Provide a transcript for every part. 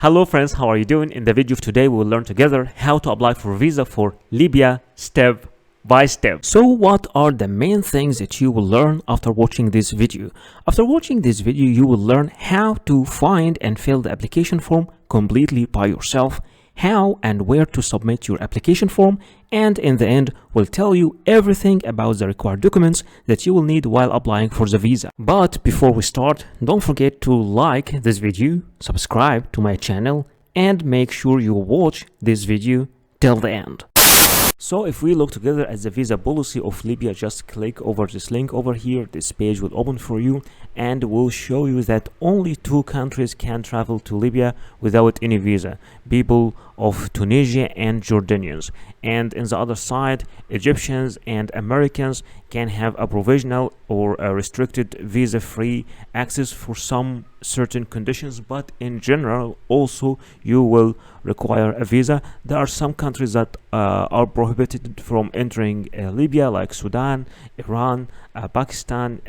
Hello friends, how are you doing? In the video of today, we will learn together how to apply for visa for Libya step by step. So what are the main things that you will learn after watching this video? After watching this video, you will learn how to find and fill the application form completely by yourself, how and where to submit your application form, and in the end will tell you everything about the required documents that you will need while applying for the visa. But before we start, don't forget to like this video, subscribe to my channel, and make sure you watch this video till the end. So if we look together at the visa policy of Libya, just click over this link over here. This page will open for you and will show you that only 2 countries can travel to Libya without any visa: people of Tunisia and Jordanians. And in the other side, Egyptians and Americans can have a provisional or a restricted visa-free access for some certain conditions, but in general also you will require a visa. There are some countries that are prohibited from entering Libya, like Sudan, Iran, Pakistan,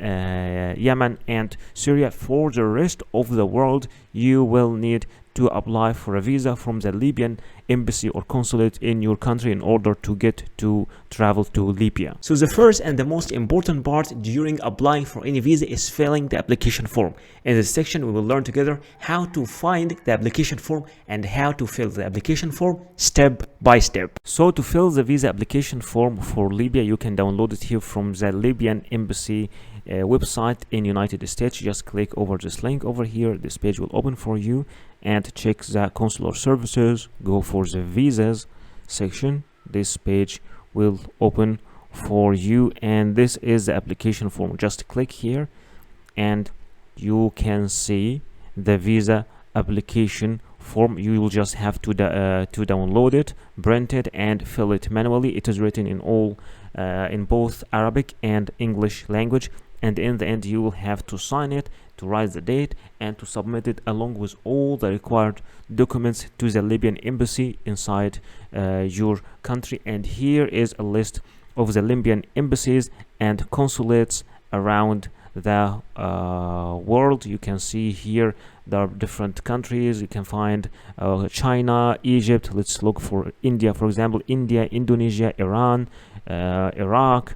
Yemen and Syria. For the rest of the world, you will need to apply for a visa from the Libyan embassy or consulate in your country in order to get to travel to Libya. So the first and the most important part during applying for any visa is filling the application form. In this section, we will learn together how to find the application form and how to fill the application form step by step. So to fill the visa application form for Libya, you can download it here from the Libyan embassy website in United States. Just click over this link over here. This page will open for you and check the consular services. Go for the visas section. This page will open for you and this is the application form. Just click here and you can see the visa application form. You will just have to download it, print it and fill it manually. It is written in both Arabic and English language, and in the end you will have to sign it, to write the date and to submit it along with all the required documents to the Libyan embassy inside your country. And here is a list of the Libyan embassies and consulates around the world. You can see here there are different countries. You can find China, Egypt. Let's look for India, for example. India, Indonesia, Iran, Iraq,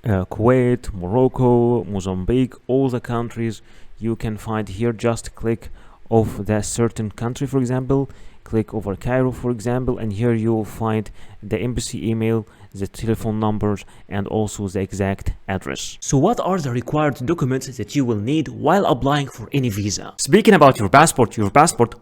Kuwait, Morocco, Mozambique, all the countries you can find here. Just click of the certain country, for example, click over Cairo, for example, and here you will find the embassy email, the telephone numbers and also the exact address. So what are the required documents that you will need while applying for any visa? Speaking about your passport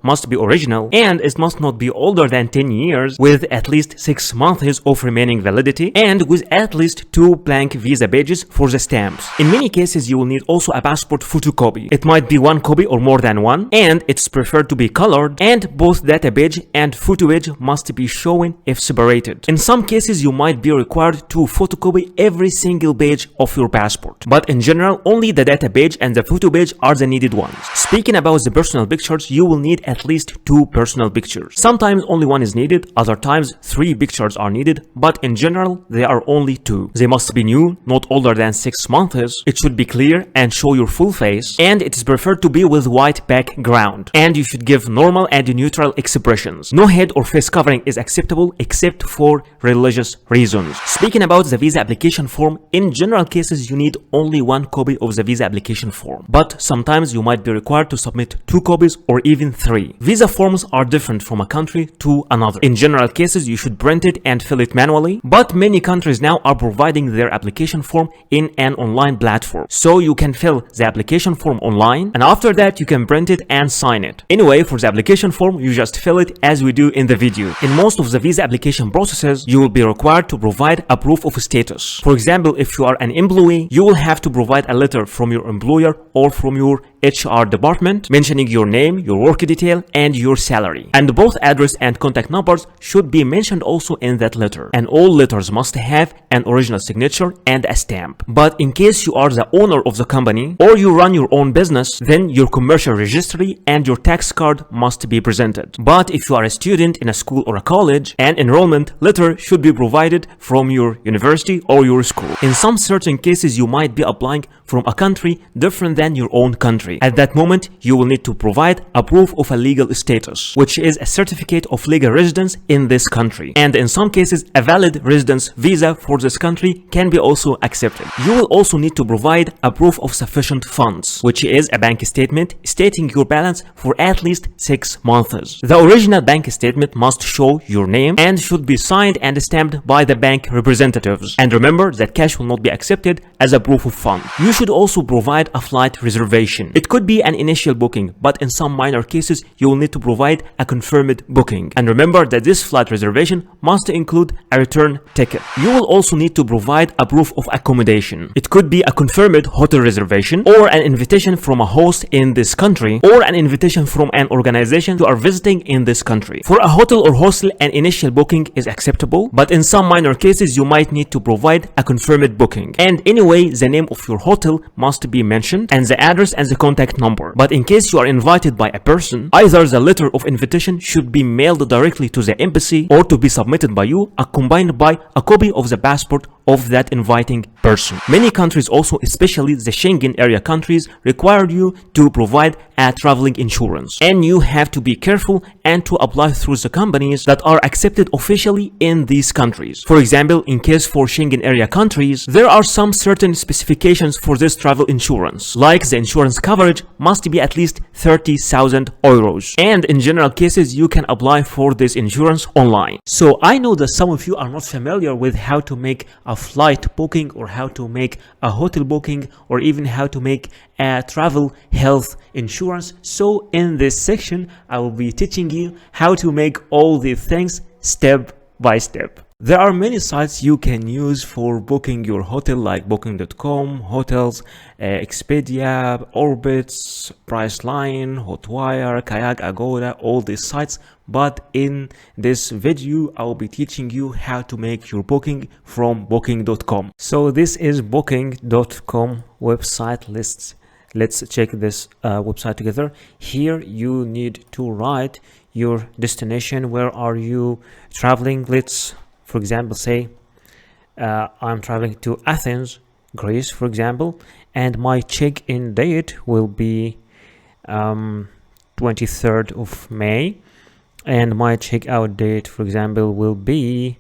must be original and it must not be older than 10 years with at least 6 months of remaining validity and with at least 2 blank visa pages for the stamps. In many cases, you will need also a passport photocopy. It might be 1 copy or more than 1 and it's preferred to be colored, and both data page and photo page must be shown if separated. In some cases, you might be required to photocopy every single page of your passport, but in general only the data page and the photo page are the needed ones. Speaking about the personal pictures, you will need at least 2 personal pictures. Sometimes only 1 is needed, other times 3 pictures are needed, but in general they are only 2. They must be new, not older than 6 months. It should be clear and show your full face, and it is preferred to be with white background, and you should give normal and neutral expressions. No head or face covering is acceptable except for religious reasons. Speaking about the visa application form, in general cases you need only 1 copy of the visa application form, but sometimes you might be required to submit 2 copies or even 3. Visa forms are different from a country to another. In general cases, you should print it and fill it manually, but many countries now are providing their application form in an online platform, so you can fill the application form online and after that you can print it and sign it. Anyway, for the application form, you just fill it as we do in the video. In most of the visa application processes, you will be required to provide a proof of status. For example, if you are an employee, you will have to provide a letter from your employer or from your HR department mentioning your name, your work detail and your salary, and both address and contact numbers should be mentioned also in that letter, and all letters must have an original signature and a stamp. But in case you are the owner of the company or you run your own business, then your commercial registry and your tax card must be presented. But if you are a student in a school or a college, an enrollment letter should be provided from your university or your school. In some certain cases, you might be applying from a country different than your own country. country. At that moment, you will need to provide a proof of a legal status, which is a certificate of legal residence in this country. And in some cases, a valid residence visa for this country can be also accepted. You will also need to provide a proof of sufficient funds, which is a bank statement stating your balance for at least 6 months. The original bank statement must show your name and should be signed and stamped by the bank representatives. And remember that cash will not be accepted as a proof of fund. You should also provide a flight reservation. It could be an initial booking, but in some minor cases, you will need to provide a confirmed booking. And remember that this flight reservation must include a return ticket. You will also need to provide a proof of accommodation. It could be a confirmed hotel reservation, or an invitation from a host in this country, or an invitation from an organization you are visiting in this country. For a hotel or hostel, an initial booking is acceptable, but in some minor cases, you might need to provide a confirmed booking. And anyway, the name of your hotel must be mentioned, and the address and the contact number. But in case you are invited by a person, either the letter of invitation should be mailed directly to the embassy or to be submitted by you, accompanied by a copy of the passport of that inviting person. Many countries also, especially the Schengen area countries, require you to provide a traveling insurance, and you have to be careful and to apply through the companies that are accepted officially in these countries. For example, in case for Schengen area countries, there are some certain specifications for this travel insurance, like the insurance coverage must be at least 30,000 euros, and in general cases you can apply for this insurance online. So I know that some of you are not familiar with how to make a flight booking, or how to make a hotel booking, or even how to make a travel health insurance. So in this section I will be teaching you how to make all these things step by step. There are many sites you can use for booking your hotel, like booking.com, hotels, Expedia, Orbitz, Priceline, Hotwire, Kayak, Agoda, all these sites. But in this video, I will be teaching you how to make your booking from booking.com. So this is booking.com website. Let's check this website together. Here you need to write your destination. Where are you traveling? Let's, for example, say I'm traveling to Athens, Greece, for example, and my check-in date will be 23rd of May, and my check-out date, for example, will be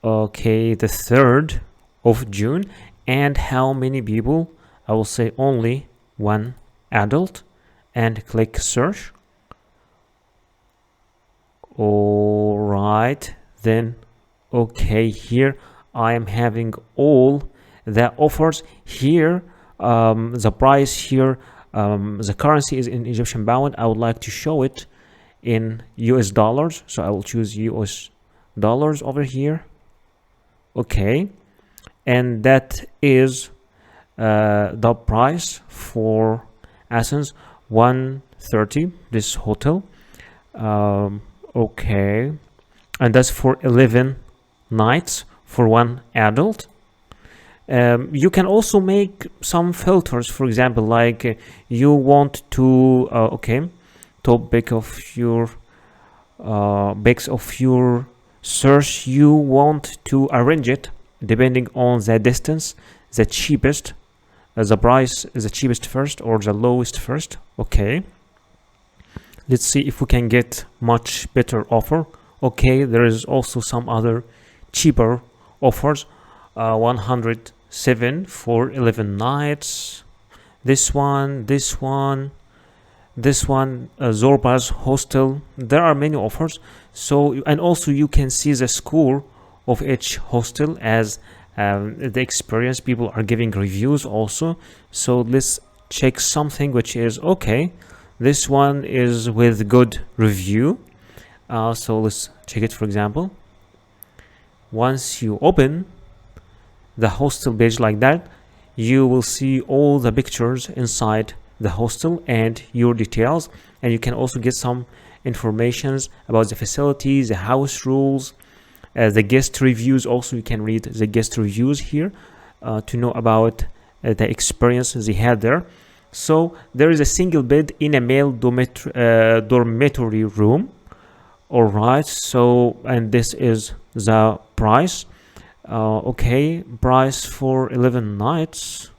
the 3rd of June. And how many people? I will say only one adult, and click search. All right, then here I am having all the offers here. The price here, the currency is in Egyptian pound. I would like to show it in US dollars, so I will choose US dollars over here. And that is the price for Athens, 130, this hotel. And that's for 11 nights for one adult. You can also make some filters, for example, like you want to topic of your base of your search, you want to arrange it depending on the distance, the cheapest, the price, the cheapest first or the lowest first. Let's see if we can get much better offer. There is also some other cheaper offers. 107 for 11 nights. This one, Zorba's hostel. There are many offers. So, and also you can see the score of each hostel as the experience. People are giving reviews also. So let's check something which is this one is with good review. So let's check it. For example, once you open the hostel page like that, you will see all the pictures inside the hostel and your details, and you can also get some informations about the facilities, the house rules, the guest reviews. Also, you can read the guest reviews here to know about the experience they had there. So there is a single bed in a male dormitory room. All right, so, and this is the price. Price for 11 nights.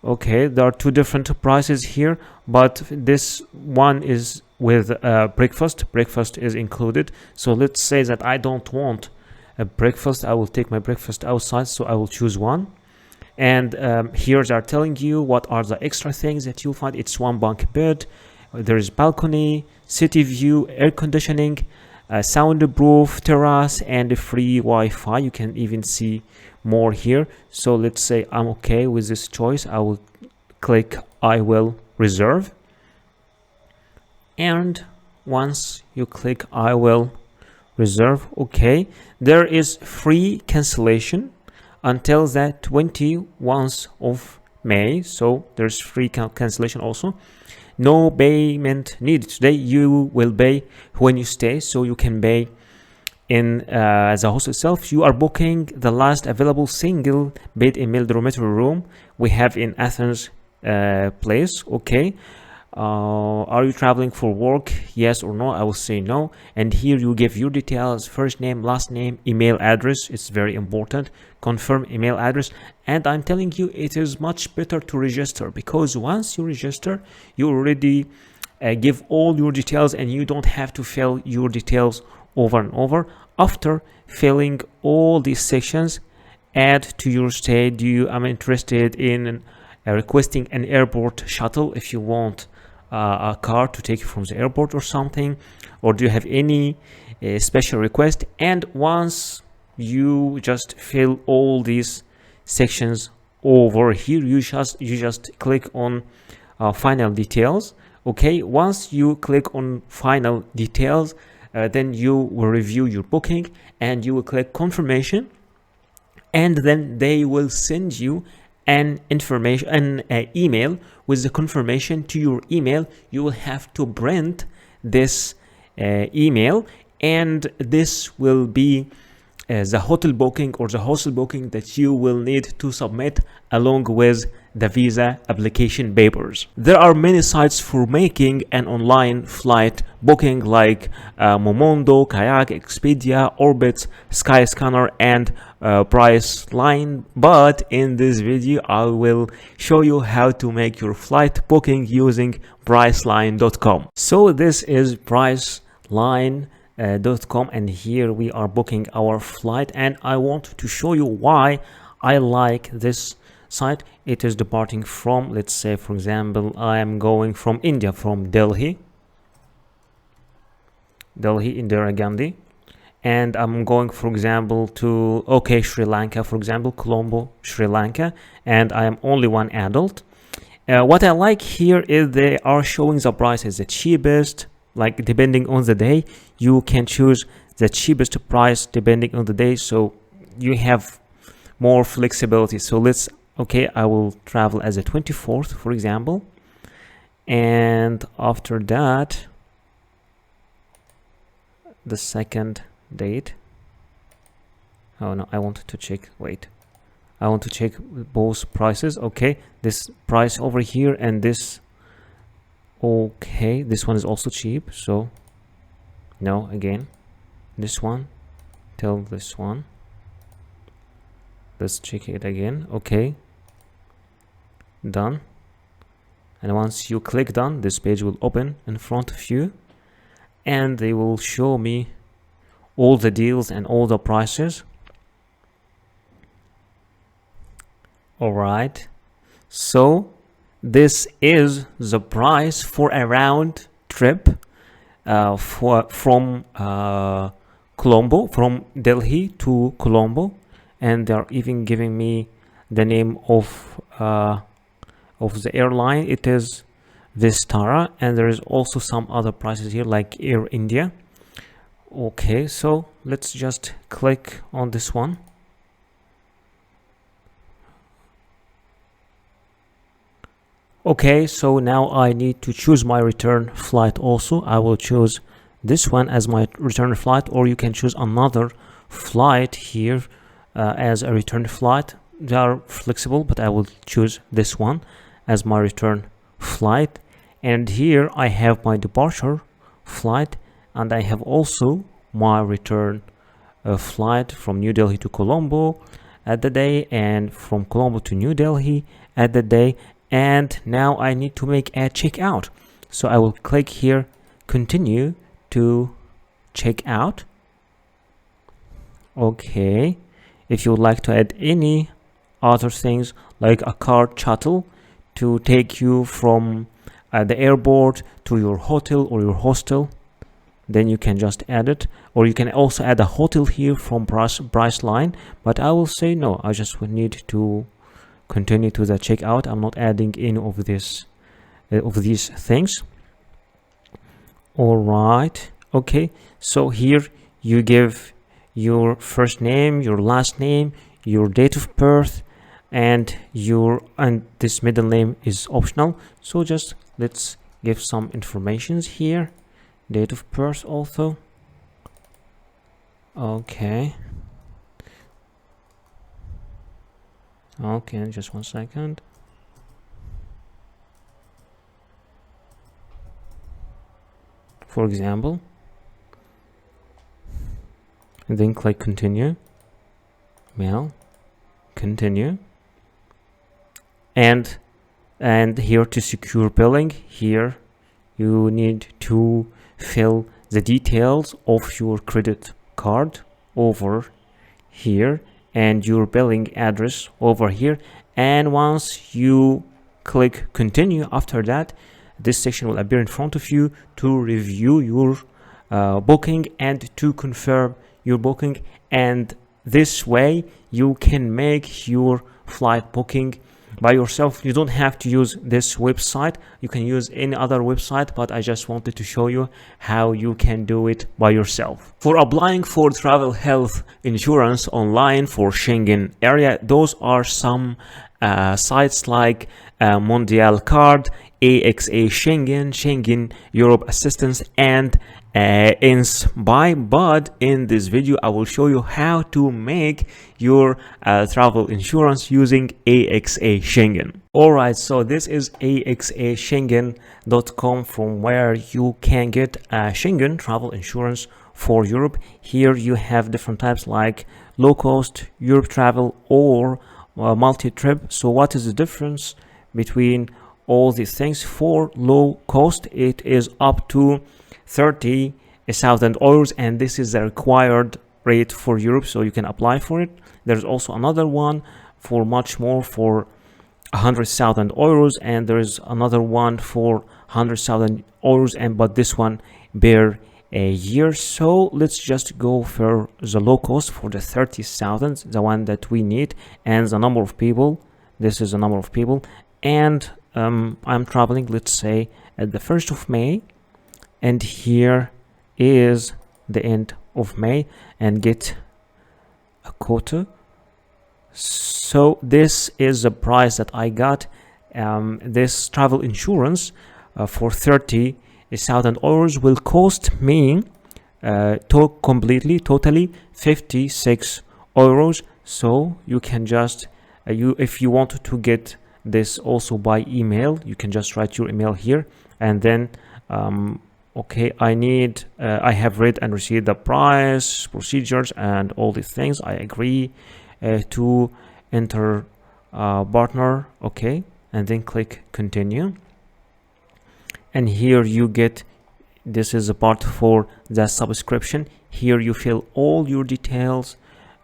Okay, there are two different prices here, but this one is with breakfast. Breakfast is included. So let's say that I don't want a breakfast. I will take my breakfast outside, so I will choose one. And here they are telling you what are the extra things that you'll find. It's one bunk bed, there is balcony, city view, air conditioning, soundproof terrace, and a free Wi-Fi. You can even see more here. So let's say I'm okay with this choice. I will click I will reserve, and once you click I will reserve, okay, there is free cancellation until the 21st of May. So there's free cancellation also. No payment needed. Today you will pay when you stay, so you can pay in the host itself. You are booking the last available single bed in male dormitory room we have in Athens place. Okay, are you traveling for work? Yes or no? I will say no. And here you give your details: first name, last name, email address. It's very important. Confirm email address. And I'm telling you, it is much better to register, because once you register, you already give all your details, and you don't have to fill your details over and over. After filling all these sections, add to your stay. I'm interested in requesting an airport shuttle if you want a car to take you from the airport or something, or do you have any special request? And once you just fill all these sections over here, you just click on final details. Okay, once you click on final details, then you will review your booking, and you will click confirmation, and then they will send you an email with the confirmation to your email. You will have to print this email, and this will be the hotel booking or the hostel booking that you will need to submit along with the visa application papers. There are many sites for making an online flight booking, like Momondo, Kayak, Expedia, Orbitz, Skyscanner, and Priceline. But in this video, I will show you how to make your flight booking using Priceline.com. So this is Priceline.com, and here we are booking our flight, and I want to show you why I like this site. It is departing from, let's say for example, I am going from India, from Delhi, Indira Gandhi, and I'm going, for example, to Sri Lanka, for example, Colombo, Sri Lanka, and I am only one adult. What I like here is they are showing the prices, the cheapest, like depending on the day you can choose the cheapest price depending on the day, so you have more flexibility. So I will travel as a 24th, for example, and after that the second date. Oh no, I want to check, I want to check both prices. Okay, this price over here and this. Okay, this one is also cheap, so no, again this one till this one. Let's check it again. Okay, done. And once you click done, this page will open in front of you, and they will show me all the deals and all the prices. All right, so this is the price for a round trip from Colombo, from Delhi to Colombo, and they're even giving me the name of the airline. It is Vistara, and there is also some other prices here like Air India. Okay, so let's just click on this one. Okay, so now I need to choose my return flight also. I will choose this one as my return flight, or you can choose another flight here as a return flight. They are flexible, but I will choose this one as my return flight. And here I have my departure flight, and I have also my return flight from New Delhi to Colombo at the day, and from Colombo to New Delhi at the day, and now I need to make a checkout. So I will click here, continue to check out. Okay, if you would like to add any other things like a car shuttle to take you from the airport to your hotel or your hostel, then you can just add it. Or you can also add a hotel here from price line, but I will say no, I just will need to continue to the checkout. I'm not adding any of this of these things. All right, okay, so here you give your first name, your last name, your date of birth, and this middle name is optional. So just let's give some informations here. Date of birth also. Okay, just 1 second. For example, and then click continue, mail, continue, and here to secure billing, here you need to fill the details of your credit card over here and your billing address over here. And once you click continue, after that this section will appear in front of you to review your booking and to confirm your booking. And this way you can make your flight booking by yourself. You don't have to use this website, you can use any other website, but I just wanted to show you how you can do it by yourself. For applying for travel health insurance online for Schengen area, those are some sites like Mondial Card, AXA Schengen, Schengen Europe Assistance, and Inspire. But in this video I will show you how to make your travel insurance using AXA Schengen. Alright, so this is axaschengen.com, from where you can get Schengen travel insurance for Europe. Here you have different types like low cost, Europe travel, or multi-trip. So what is the difference between all these things? For low cost, it is up to 30,000 euros, and this is the required rate for Europe, so you can apply for it. There's also another one for much more, for 100,000 euros, and there's another one for 100,000 euros, and but this one per a year. So let's just go for the low cost for the 30,000, the one that we need, and the number of people. This is the number of people, and I'm traveling, let's say, at the 1st of May, and here is the end of May, and get a quota. So this is the price that I got. This travel insurance for 30,000 euros will cost me totally 56 euros. So you can just if you want to get this also by email, you can just write your email here, and then okay, I have read and received the price, procedures, and all these things. I agree to enter partner. Okay, and then click continue, and here you get, this is a part for the subscription. Here you fill all your details,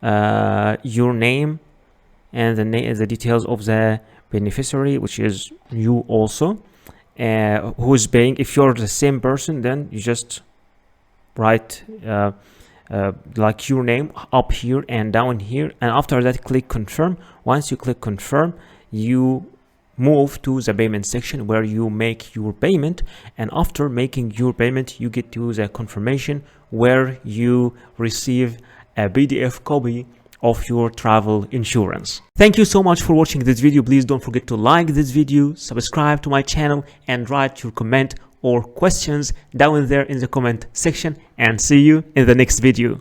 your name, and the details of the beneficiary, which is you also, who is paying. If you're the same person, then you just write like your name up here and down here, and after that click confirm. Once you click confirm, you move to the payment section where you make your payment, and after making your payment you get to the confirmation where you receive a PDF copy of your travel insurance. Thank you so much for watching this video. Please don't forget to like this video, subscribe to my channel, and write your comment or questions down there in the comment section, and see you in the next video.